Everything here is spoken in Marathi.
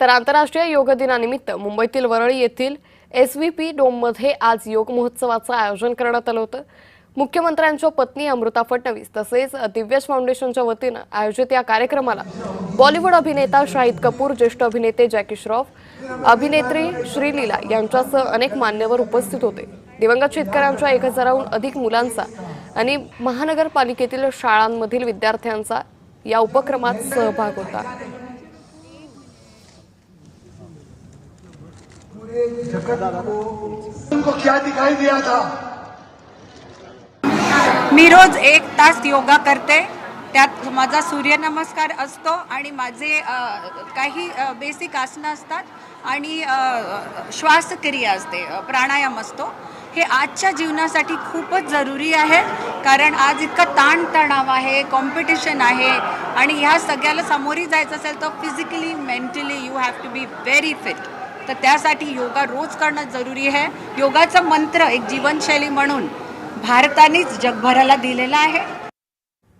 तर आंतरराष्ट्रीय योग दिनानिमित्त मुंबईतील वरळी येथील SVP डोममध्ये आज योग महोत्सवाचं आयोजन करण्यात आलं होतं। मुख्यमंत्र्यांच्या पत्नी अमृता फडणवीस तसेच दिव्यश फाउंडेशनच्या वतीनं आयोजित या कार्यक्रमाला बॉलिवूड अभिनेता शाहिद कपूर, ज्येष्ठ अभिनेते जॅकी श्रॉफ, अभिनेत्री श्रीलीला यांच्यासह अनेक मान्यवर उपस्थित होते। दिवंगत शेतकऱ्यांच्या 1000हून अधिक मुलांचा आणि महानगरपालिकेतील शाळांमधील विद्यार्थ्यांचा या उपक्रमात सहभाग होता। उनको क्या दिखाई दिया था? मी रोज 1 तास योगा करते। त्यात माझा सूर्यनमस्कार असतो आणि माझे काही बेसिक आसनं असतात आणि श्वासक्रिया असते, प्राणायाम असतो। हे आजच्या जीवनासाठी खूपच जरुरी आहे, कारण आज इतका ताणतणाव आहे, कॉम्पिटिशन आहे आणि ह्या सगळ्याला सामोरी जायचं असेल तर physically, mentally you have to be very fit. तर त्यासाठी योगा रोज करणं जरुरी आहे। योगाचा मंत्र एक जीवनशैली म्हणून भारतानेच जगभराला दिलेला आहे।